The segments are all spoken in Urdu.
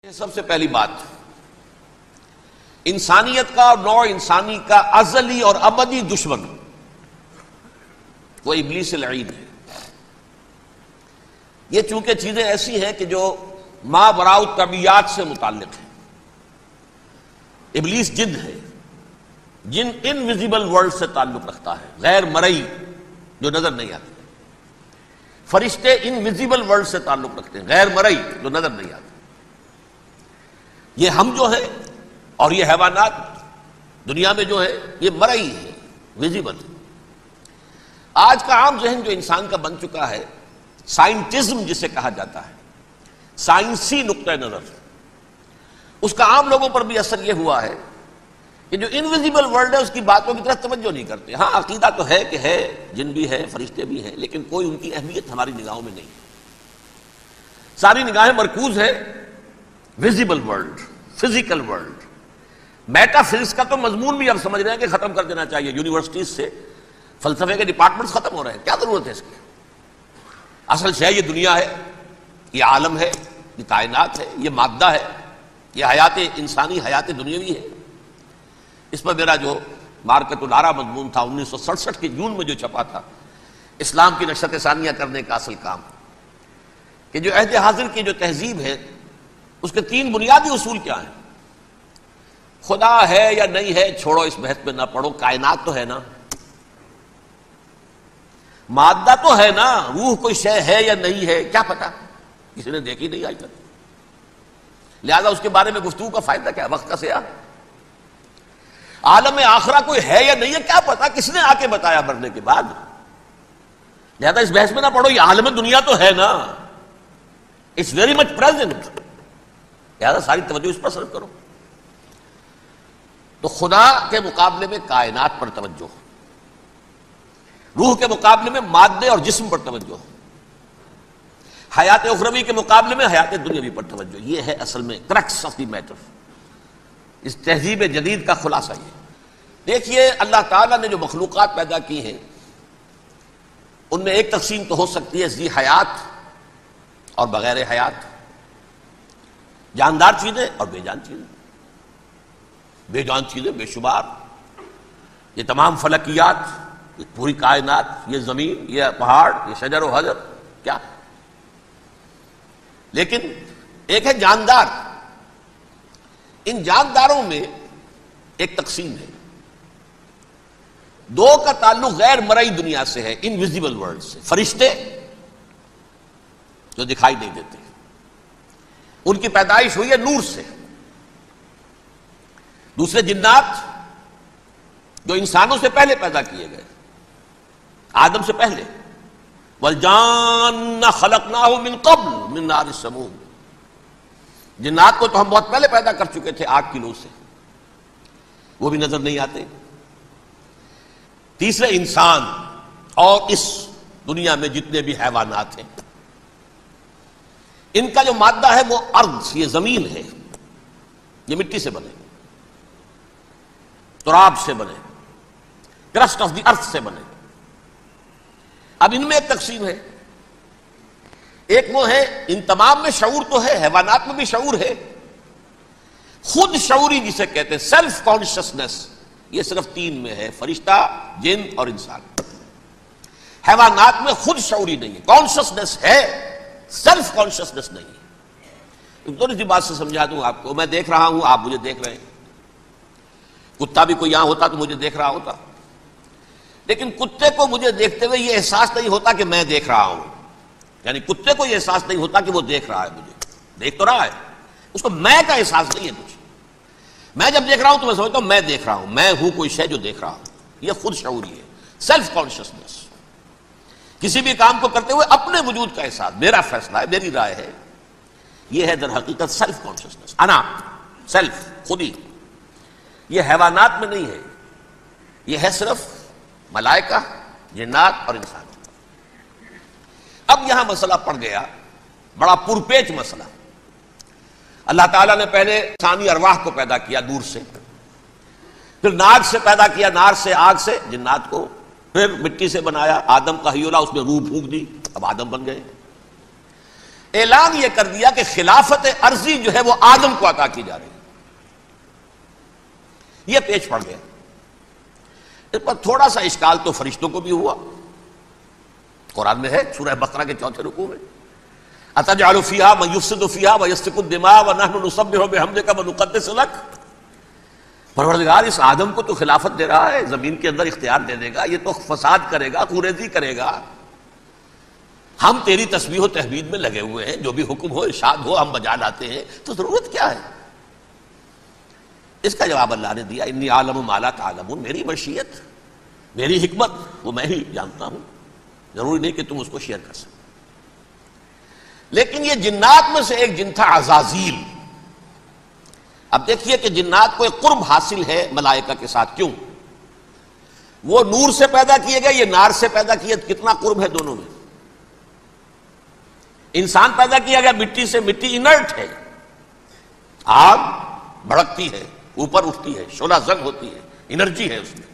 سب سے پہلی بات، انسانیت کا اور نوع انسانی کا ازلی اور ابدی دشمن وہ ابلیس لعین ہے۔ یہ چونکہ چیزیں ایسی ہیں کہ جو ما وراء الطبیعات سے متعلق ہیں۔ ابلیس جن ہے، جن انویزیبل ورلڈ سے تعلق رکھتا ہے، غیر مرئی جو نظر نہیں آتے۔ فرشتے انویزیبل ورلڈ سے تعلق رکھتے ہیں، غیر مرئی جو نظر نہیں آتے۔ یہ ہم جو ہے اور یہ حیوانات دنیا میں جو ہے یہ مرئی ہے، ویزیبل ہے۔ آج کا عام ذہن جو انسان کا بن چکا ہے، سائنٹزم جسے کہا جاتا ہے، سائنسی نقطہ نظر، اس کا عام لوگوں پر بھی اثر یہ ہوا ہے کہ جو انویزیبل ورلڈ ہے اس کی باتوں کی طرف توجہ نہیں کرتے۔ ہاں عقیدہ تو ہے کہ ہے، جن بھی ہے، فرشتے بھی ہیں، لیکن کوئی ان کی اہمیت ہماری نگاہوں میں نہیں۔ ساری نگاہیں مرکوز ہے visible world, physical world. Meta physics کا تو مضمون بھی اب سمجھ رہے ہیں کہ ختم کر دینا چاہیے، یونیورسٹیز سے فلسفے کے ڈپارٹمنٹس ختم ہو رہے ہیں، کیا ضرورت ہے اس کی؟ اصل شے یہ دنیا ہے، یہ عالم ہے، یہ کائنات ہے، یہ مادہ ہے، یہ حیات انسانی، حیات دنیاوی ہے۔ اس پر میرا جو مارکت الارا مضمون تھا 1967 کے جون میں جو چھپا تھا، اسلام کی نشرت ثانیہ کرنے کا اصل کام، کہ جو عہد حاضر کی جو تہذیب ہے اس کے تین بنیادی اصول کیا ہیں؟ خدا ہے یا نہیں ہے چھوڑو، اس بحث میں نہ پڑھو، کائنات تو ہے نا، مادہ تو ہے نا، روح کوئی شے ہے یا نہیں ہے کیا پتا، کسی نے دیکھی نہیں آج تک، لہذا اس کے بارے میں گفتگو کا فائدہ کیا، وقت کا سیاح۔ عالم آخرہ کوئی ہے یا نہیں ہے کیا پتا، کس نے آ کے بتایا مرنے کے بعد، لہذا اس بحث میں نہ پڑھو، یہ عالم دنیا تو ہے نا، اٹس ویری مچ پریزنٹ، لہذا ساری توجہ اس پر صرف کرو۔ تو خدا کے مقابلے میں کائنات پر توجہ، روح کے مقابلے میں مادے اور جسم پر توجہ، حیات اخروی کے مقابلے میں حیات دنیاوی پر توجہ۔ یہ ہے اصل میں کرکس آف دی میٹر، اس تہذیب جدید کا خلاصہ۔ یہ دیکھیے اللہ تعالیٰ نے جو مخلوقات پیدا کی ہیں ان میں ایک تقسیم تو ہو سکتی ہے ذی حیات اور بغیر حیات، جاندار چیزیں اور بے جان چیزیں۔ بے جان چیزیں بے شمار، یہ تمام فلکیات، یہ پوری کائنات، یہ زمین، یہ پہاڑ، یہ شجر و حجر، کیا؟ لیکن ایک ہے جاندار۔ ان جانداروں میں ایک تقسیم ہے، دو کا تعلق غیر مرئی دنیا سے ہے، انویزیبل ورلڈ سے۔ فرشتے جو دکھائی نہیں دیتے، ان کی پیدائش ہوئی ہے نور سے۔ دوسرے جنات جو انسانوں سے پہلے پیدا کیے گئے، آدم سے پہلے، وَالْجَانَّ خَلَقْنَاهُ مِن قَبْلُ مِن نَارِ السَّمُومِ، جنات کو تو ہم بہت پہلے پیدا کر چکے تھے آگ کی لو سے، وہ بھی نظر نہیں آتے۔ تیسرے انسان اور اس دنیا میں جتنے بھی حیوانات ہیں، ان کا جو مادہ ہے وہ ارض، یہ زمین ہے، یہ مٹی سے بنے، تراب سے بنے، کرسٹ آف دی ارتھ سے بنے۔ اب ان میں ایک تقسیم ہے، ایک وہ ہے ان تمام میں شعور تو ہے، حیوانات میں بھی شعور ہے، خود شعوری جسے کہتے ہیں سیلف کانشسنس، یہ صرف تین میں ہے، فرشتہ، جن اور انسان۔ حیوانات میں خود شعوری نہیں ہے، کانشسنس ہے، سیلف کانشسنس نہیں ہے۔ ایک تھوڑی سی بات سے سمجھا دوں آپ کو، میں دیکھ رہا ہوں، آپ مجھے دیکھ رہے ہیں، کتا بھی کوئی یہاں ہوتا تو مجھے دیکھ رہا ہوتا، لیکن کتے کو مجھے دیکھتے ہوئے یہ احساس نہیں ہوتا کہ میں دیکھ رہا ہوں، یعنی کتے کو یہ احساس نہیں ہوتا کہ وہ دیکھ رہا ہے، مجھے دیکھ تو رہا ہے، اس کو میں کا احساس نہیں ہے کچھ۔ میں جب دیکھ رہا ہوں تو میں سمجھتا ہوں میں دیکھ رہا ہوں، میں ہوں کوئی شے جو دیکھ رہا ہوں، یہ خود شعوری ہے، سیلف کانشسنس۔ کسی بھی کام کو کرتے ہوئے اپنے وجود کا احساس، میرا فیصلہ ہے، میری رائے ہے، یہ ہے در حقیقت سیلف کانشسنس، انا، سیلف، خودی۔ یہ حیوانات میں نہیں ہے، یہ ہے صرف ملائکہ، جنات اور انسان۔ اب یہاں مسئلہ پڑ گیا، بڑا پرپیچ مسئلہ۔ اللہ تعالیٰ نے پہلے انسانی ارواح کو پیدا کیا نور سے، پھر نار سے پیدا کیا، نار سے، آگ سے جنات کو، پھر مٹی سے بنایا، آدم کا حی اللہ، اس میں روح پھونک دی، اب آدم بن گئے۔ اعلان یہ کر دیا کہ خلافت عرضی جو ہے وہ آدم کو عطا کی جا رہی ہے. یہ پیش پڑ گیا. اس پر تھوڑا سا اشکال تو فرشتوں کو بھی ہوا. قرآن میں ہے سورہ بقرہ کے 4 رکوع میں اتجعل فیہا من یفسد فیہا ویسفک الدماء ونحن نسبح بحمدک ونقدس لک. پروردگار اس آدم کو تو خلافت دے رہا ہے، زمین کے اندر اختیار دے دے گا، یہ تو فساد کرے گا، خوریزی کرے گا. ہم تیری تسبیح و تحمید میں لگے ہوئے ہیں، جو بھی حکم ہو ارشاد ہو ہم بجا لاتے ہیں، تو ضرورت کیا ہے؟ اس کا جواب اللہ نے دیا انی عالم ما لا تعلمون. میری مشیت، میری حکمت وہ میں ہی جانتا ہوں، ضروری نہیں کہ تم اس کو شیئر کر سکتے. لیکن یہ جنات میں سے ایک جن تھا عزازیل. اب دیکھیے کہ جنات کو ایک قرب حاصل ہے ملائکہ کے ساتھ. کیوں؟ وہ نور سے پیدا کیے گئے، یہ نار سے پیدا کیے. کتنا قرب ہے دونوں میں. انسان پیدا کیا گیا مٹی سے، مٹی انرٹ ہے، آگ بھڑکتی ہے، اوپر اٹھتی ہے، شعلہ زنگ ہوتی ہے، انرجی ہے اس میں.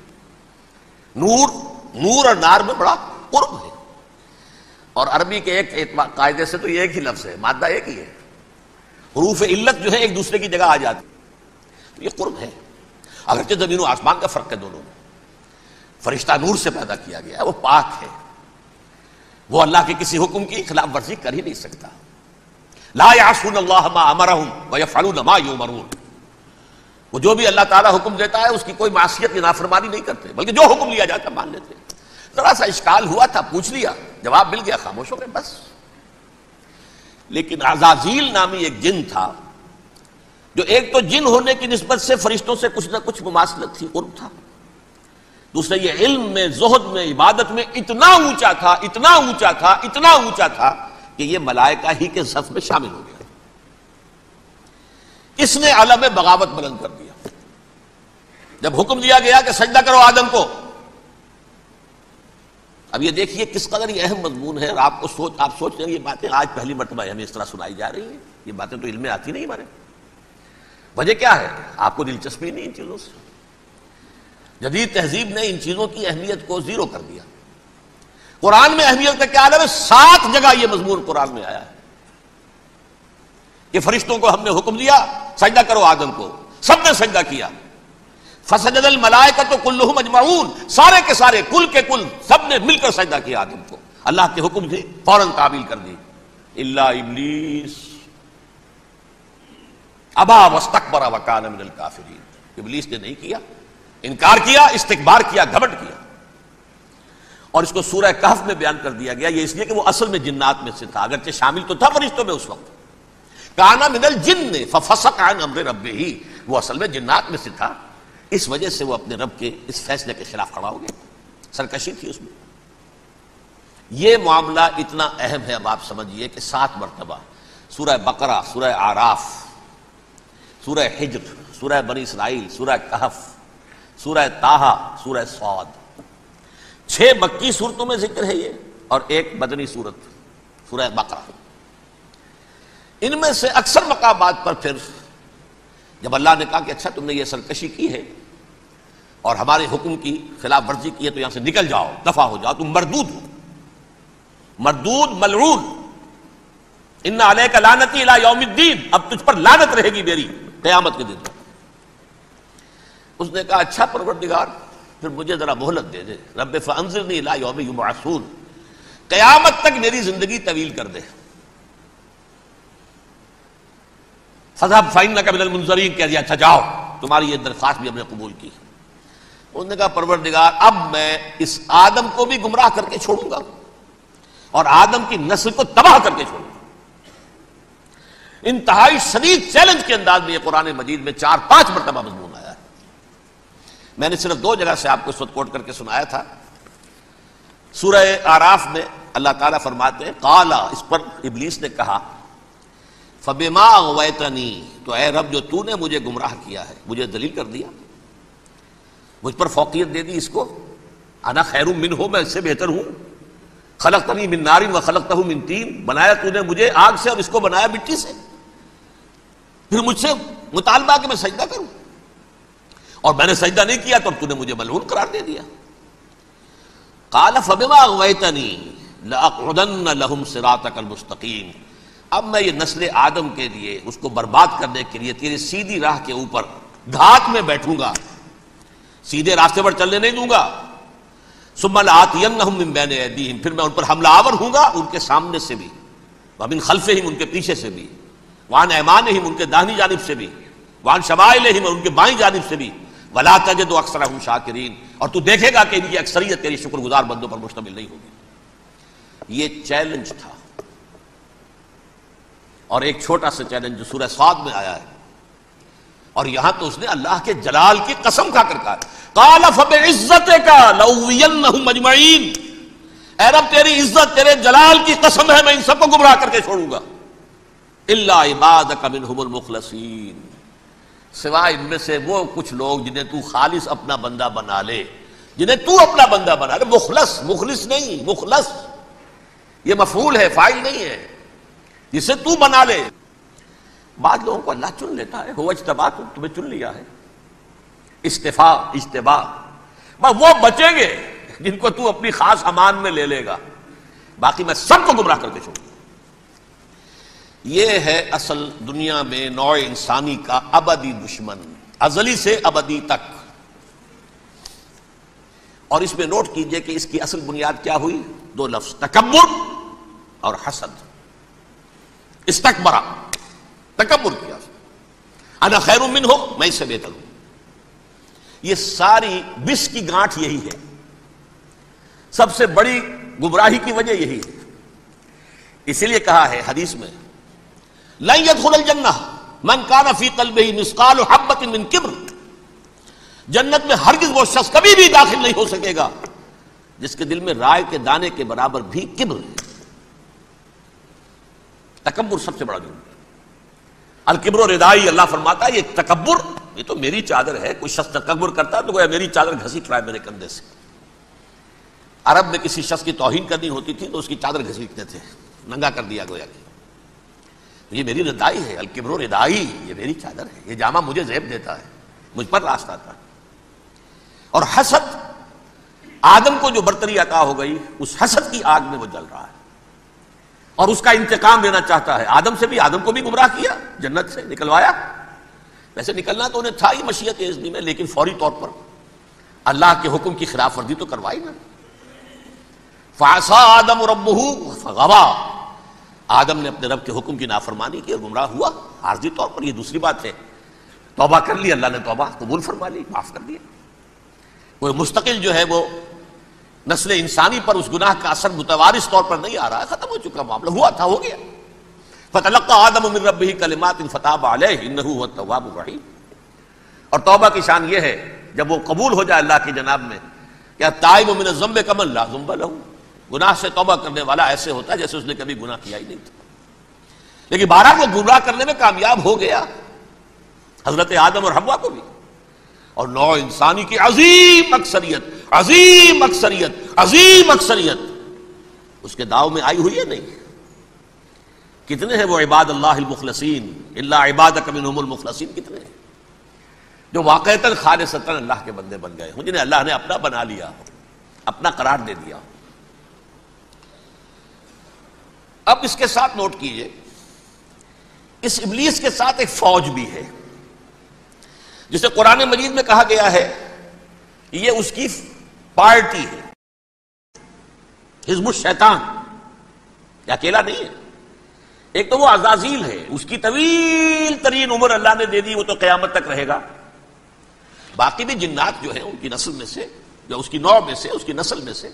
نور اور نار میں بڑا قرب ہے. اور عربی کے ایک قاعدے سے تو یہ ایک ہی لفظ ہے، مادہ ایک ہی ہے، حروف علت جو ہے ایک دوسرے کی جگہ آ جاتی. تو یہ قرب ہے، اگرچہ زمین و آسمان کا فرق ہے دونوں میں. فرشتہ نور سے پیدا کیا گیا ہے، وہ پاک ہے، وہ اللہ کے کسی حکم کی خلاف ورزی کر ہی نہیں سکتا. لا یعصون اللہ ما امرہم ویفعلون ما یؤمرون. وہ جو بھی اللہ تعالیٰ حکم دیتا ہے اس کی کوئی معصیت یا نافرمانی نہیں کرتے، بلکہ جو حکم لیا جاتا مان لیتے. ذرا سا اشکال ہوا تھا، پوچھ لیا، جواب مل گیا، خاموش ہو گئے بس. لیکن عزازیل نامی ایک جن تھا، جو ایک تو جن ہونے کی نسبت سے فرشتوں سے کچھ نہ کچھ مماثلت تھی، قرب تھا. دوسرا یہ علم میں، زہد میں، عبادت میں اتنا اونچا تھا، اتنا اونچا تھا، اتنا اونچا تھا کہ یہ ملائکہ ہی کے صف میں شامل ہو گیا. اس نے علم بغاوت بلند کر دیا. جب حکم دیا گیا کہ سجدہ کرو آدم کو. اب یہ دیکھیے کس قدر یہ اہم مضمون ہے. اور آپ سوچ رہے ہیں یہ باتیں آج پہلی مرتبہ ہمیں اس طرح سنائی جا رہی ہیں. یہ باتیں تو علم میں آتی نہیں ہمارے. وجہ کیا ہے؟ آپ کو دلچسپی نہیں ان چیزوں سے. جدید تہذیب نے ان چیزوں کی اہمیت کو زیرو کر دیا. قرآن میں اہمیت کا کیا عالم ہے؟ 7 جگہ یہ مضمون قرآن میں آیا ہے کہ فرشتوں کو ہم نے حکم دیا سجدہ کرو آدم کو، سب نے سجدہ کیا. فسجد الملائکۃ کلھم اجمعون، سارے کے سارے، کل کے کل، سب نے مل کر سجدہ کیا آدم کو. اللہ کے حکم سے فوراً تعمیل کر دی. الا ابلیس ابا واستکبر وکان من الکافرین. ابلیس نے نہیں کیا، انکار کیا، استکبار کیا، گھمنڈ کیا. اور اس کو سورہ کہف میں بیان کر دیا گیا. یہ اس لیے کہ وہ اصل میں جنات میں سے تھا، اگرچہ شامل تو تھا فرشتوں میں اس وقت. کانا من الجن ففسق عن امر ربہ، وہ اصل میں جنات میں سے تھا. اس وجہ سے وہ اپنے رب کے اس فیصلے کے خلاف کھڑا ہو گیا. سرکشی تھی اس میں. یہ معاملہ اتنا اہم ہے. اب آپ سمجھیے کہ 7 مرتبہ سورہ بقرہ، سورہ اعراف، سورہ حجر، سورہ بنی اسرائیل، سورہ کہف، سورہ طٰہٰ، سورہ صاد، 6 مکی صورتوں میں ذکر ہے یہ، اور ایک مدنی صورت سورہ بقرہ. ان میں سے اکثر مقامات پر پھر جب اللہ نے کہا کہ اچھا تم نے یہ سرکشی کی ہے اور ہمارے حکم کی خلاف ورزی کی ہے تو یہاں سے نکل جاؤ، دفع ہو جاؤ، تم مردود ہو، مردود ملعون. ان علیک لعنتی الی یوم الدین، اب تجھ پر لعنت رہے گی میری قیامت کے دن. اس نے کہا اچھا پروردگار پھر مجھے ذرا مہلت دے دے. رب فانظرنی الی یوم یبعثون، قیامت تک میری زندگی طویل کر دے. فذهب فإنك من المنظرین، کہہ دیا اچھا جاؤ، تمہاری یہ درخواست بھی ہم نے قبول کی. انہوں نے کہا پروردگار اب میں اس آدم کو بھی گمراہ کر کے چھوڑوں گا اور آدم کی نسل کو تباہ کر کے چھوڑوں گا. انتہائی شدید چیلنج کے انداز میں یہ قرآن مجید میں 4-5 مرتبہ مضمون آیا ہے. میں نے صرف 2 جگہ سے آپ کو اس وقت کوٹ کر کے سنایا تھا. سورہ اعراف میں اللہ تعالیٰ فرماتے ہیں قال، اس پر ابلیس نے کہا فبما اغویتنی، تو اے رب جو تو نے مجھے گمراہ کیا ہے، مجھے ذلیل کر دیا، مجھ پر فوقیت دے دی اس کو. انا خیر منہ، میں اس سے بہتر ہوں. خلقتنی من نار وخلقتہ من طین، بنایا تو نے مجھے آگ سے اور اس کو بنایا مٹی سے. پھر مجھ سے مطالبہ کہ میں سجدہ کروں، اور میں نے سجدہ نہیں کیا تو اب تو نے مجھے ملعون قرار دے دیا. قال فبما اغویتنی لأقعدن لهم صراطک المستقیم، اب میں یہ نسل آدم کے لیے اس کو برباد کرنے کے لیے تیری سیدھی راہ کے اوپر گھات میں بیٹھوں گا، سیدھے راستے پر چلنے نہیں دوں گا. ثم لآتینہم من بین ایدیہم، پھر میں ان پر حملہ آور ہوں گا ان کے سامنے سے بھی، ومن خلفہم ان کے پیچھے سے بھی، وعن ایمانہم ان کے داہنی جانب سے بھی، وعن شمائلہم ان کے بائیں جانب سے بھی، ولا تجد اکثرہم شاکرین، اور تو دیکھے گا کہ ان کی اکثریت تیری شکر گزار بندوں پر مشتمل نہیں ہوگی. یہ چیلنج تھا. اور ایک چھوٹا سا چیلنج جو سورہ صاد میں آیا ہے، اور یہاں تو اس نے اللہ کے جلال کی قسم کھا کر کہا، قال فبعزتک لأغوینہم اجمعین، اے رب تیری عزت تیرے جلال کی قسم ہے میں ان سب کو گمراہ کر کے چھوڑوں گا، الا عبادک منہم المخلصین، سوائے ان میں سے وہ کچھ لوگ جنہیں تو خالص اپنا بندہ بنا لے، جنہیں تو اپنا بندہ بنا لے. مخلص، مخلص نہیں، مخلص یہ مفعول ہے، فاعل نہیں ہے، جسے تو بنا لے. بعض لوگوں کو اللہ چن لیتا ہے، هو اجتباکم، تمہیں چن لیا ہے. استفاء، اجتباء، بس وہ بچیں گے جن کو تو اپنی خاص امان میں لے لے گا، باقی میں سب کو گمراہ کر کے چھوڑوں گا. یہ ہے اصل دنیا میں نوع انسانی کا ابدی دشمن، ازلی سے ابدی تک. اور اس میں نوٹ کیجئے کہ اس کی اصل بنیاد کیا ہوئی؟ دو لفظ، تکبر اور حسد. استکبرا، تکبر کیا، انا خیر منہ، میں اس سے بہتر ہوں. یہ ساری بس کی گانٹھ یہی ہے، سب سے بڑی گمراہی کی وجہ یہی ہے. اسی لیے کہا ہے حدیث میں، لن يدخل الجنہ من کان فی قلبہ مثقال حبۃ من کبر، جنت میں ہرگز وہ شخص کبھی بھی داخل نہیں ہو سکے گا جس کے دل میں رائے کے دانے کے برابر بھی کبر ہے. تکبر سب سے بڑا جرم ہے. الکبر ردائی، اللہ فرماتا ہے یہ تکبر، یہ تو میری چادر ہے. کوئی شخص تکبر کرتا ہے تو گویا میری چادر گھسیٹ رہا ہے میرے کندھے سے. عرب میں کسی شخص کی توہین کرنی ہوتی تھی تو اس کی چادر گھسیٹتے تھے، ننگا کر دیا گویا کہ یہ میری ردائی ہے. الکبر ردائی، یہ میری چادر ہے، یہ جامہ مجھے زیب دیتا ہے، مجھ پر راستہ تھا. اور حسد، آدم کو جو برتری عطا ہو گئی اس حسد کی آگ میں وہ جل رہا ہے اور اس کا انتقام لینا چاہتا ہے. آدم سے بھی، آدم کو بھی گمراہ کیا، جنت سے نکلوایا. ویسے نکلنا تو انہیں تھا ہی مشیت اذنی میں، لیکن فوری طور پر اللہ کے حکم کی خلاف ورزی تو کروائی نا. فعصى آدم ربه فغوى، آدم نے اپنے رب کے حکم کی نافرمانی کی اور گمراہ ہوا عارضی طور پر. یہ دوسری بات ہے، توبہ کر لی، اللہ نے توبہ قبول فرما لی، معاف کر دیا. وہ مستقل جو ہے وہ نسل انسانی پر اس گناہ کا اثر متوارث طور پر نہیں آ رہا ہے، ختم ہو چکا معاملہ، ہوا تھا ہو گیا. فتلقى آدم من ربه كلمات فتاب عليه انه هو التواب الرحیم. اور توبہ کی شان یہ ہے جب وہ قبول ہو جائے اللہ کی جناب میں، کیا تائب من الذنب كمن لا ذنب له، گناہ سے توبہ کرنے والا ایسے ہوتا ہے جیسے اس نے کبھی گناہ کیا ہی نہیں تھا. لیکن بہرحال وہ گمراہ کرنے میں کامیاب ہو گیا، حضرت آدم اور حوا کو بھی. اور نوع انسانی کی عظیم اکثریت، عظیم اکثریت، عظیم اکثریت اس کے داؤ میں آئی ہوئی ہے. نہیں، کتنے ہیں وہ عباد اللہ المخلصین، الا عبادک منہم المخلصین، کتنے ہیں جو واقعتاً خالصتاً اللہ کے بندے بن گئے ہوں، جنہیں اللہ نے اپنا بنا لیا، اپنا قرار دے دیا. اب اس کے ساتھ نوٹ کیجئے، اس ابلیس کے ساتھ ایک فوج بھی ہے جسے قرآن مجید میں کہا گیا ہے یہ اس کی پارٹی ہے، حزب الشیطان. یہ اکیلا نہیں ہے. ایک تو وہ عزازیل ہے، اس کی طویل ترین عمر اللہ نے دے دی، وہ تو قیامت تک رہے گا. باقی بھی جنات جو ہیں ان کی نسل میں سے، جو اس کی نوع میں سے، اس کی نسل میں سے،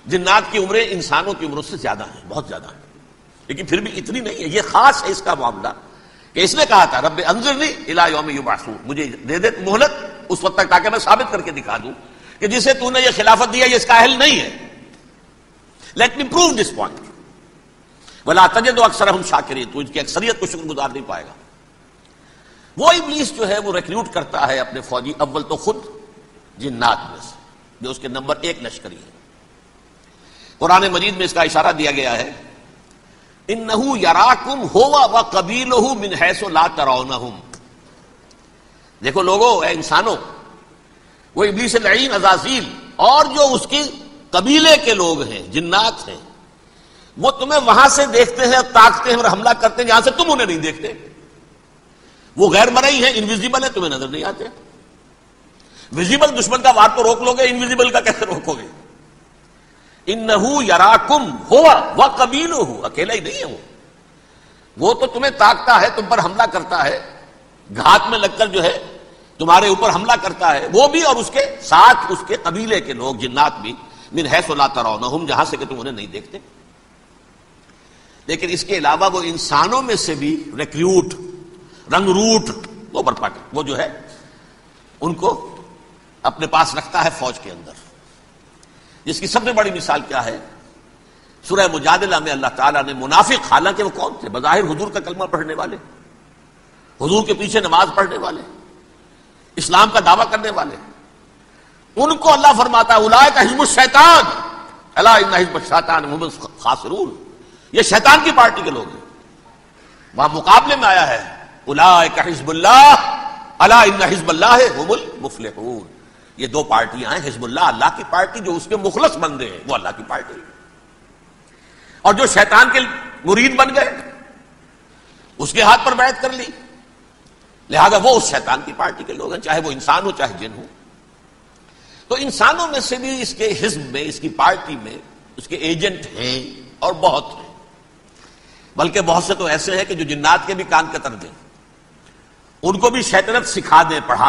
جنات کی عمریں انسانوں کی عمروں سے زیادہ ہیں، بہت زیادہ ہیں، لیکن پھر بھی اتنی نہیں ہے. یہ خاص ہے اس کا معاملہ کہ اس نے کہا تھا رب انظرنی الی یوم یبعثون، مجھے دے دے مہلت اس وقت تک تاکہ میں ثابت کر کے دکھا دوں کہ جسے تو نے یہ خلافت دیا یہ اس کا اہل نہیں ہے. Let me prove this point. ولا تجد اکثرہم شاکرین، تو ان کی اکثریت کو شکر گزار نہیں پائے گا. وہ ابلیس جو ہے وہ ریکروٹ کرتا ہے اپنے فوجی، اول تو خود جنات میں سے جو اس کے نمبر 1 لشکری ہے. قرآن مجید میں اس کا اشارہ دیا گیا ہے، انہو یراکم ہوا وقبیلہ من حیث لا ترونہم. دیکھو لوگو، اے انسانوں، وہ ابلیس لعین عزازیل اور جو اس کے قبیلے کے لوگ ہیں، جنات ہیں، وہ تمہیں وہاں سے دیکھتے ہیں، تاکتے ہیں اور حملہ کرتے ہیں جہاں سے تم انہیں نہیں دیکھتے. وہ غیر مرئی ہیں، انویزیبل ہے، تمہیں نظر نہیں آتے. ویزیبل دشمن کا وار تو روک لو گے، انویزیبل کا کیسے روکو گے؟ انہو یراکم ہوا وقبیلہ، اکیلا ہی نہیں ہے وہ تو تمہیں تاکتا ہے، تم پر حملہ کرتا ہے، گھات میں لگ کر جو ہے تمہارے اوپر حملہ کرتا ہے، وہ بھی اور اس کے ساتھ اس کے قبیلے کے لوگ، جنات بھی، من حیث لا ترونہم، جہاں سے کہ تم انہیں نہیں دیکھتے. لیکن اس کے علاوہ وہ انسانوں میں سے بھی ریکریوٹ، رنگ روٹ وہ برپا کر، وہ جو ہے ان کو اپنے پاس رکھتا ہے فوج کے اندر. جس کی سب سے بڑی مثال کیا ہے؟ سورہ مجادلہ میں اللہ تعالیٰ نے منافق، حالانکہ وہ کون تھے؟ بظاہر حضور کا کلمہ پڑھنے والے، حضور کے پیچھے نماز پڑھنے والے، اسلام کا دعویٰ کرنے والے، ان کو اللہ فرماتا ہے اولئک حزب الشیطان الا ان حزب الشیطان هم الخاسرون، یہ شیطان کی پارٹی کے لوگ ہیں. وہاں مقابلے میں آیا ہے اولئک حزب اللہ الا ان حزب اللہ هم المفلحون. یہ دو پارٹیاں ہیں، حزب اللہ اللہ کی پارٹی جو اس کے مخلص بندے ہیں، وہ اللہ کی پارٹی، اور جو شیطان کے مرید بن گئے اس کے ہاتھ پر بیعت کر لی، لہذا وہ اس شیطان کی پارٹی کے لوگ ہیں، چاہے وہ انسان ہو چاہے جن ہو. تو انسانوں میں سے بھی اس کے حزب میں، اس کی پارٹی میں اس کے ایجنٹ ہیں اور بہت ہیں، بلکہ بہت سے تو ایسے ہیں کہ جو جنات کے بھی کان کتر دیں، ان کو بھی شیطنت سکھا دیں، پڑھا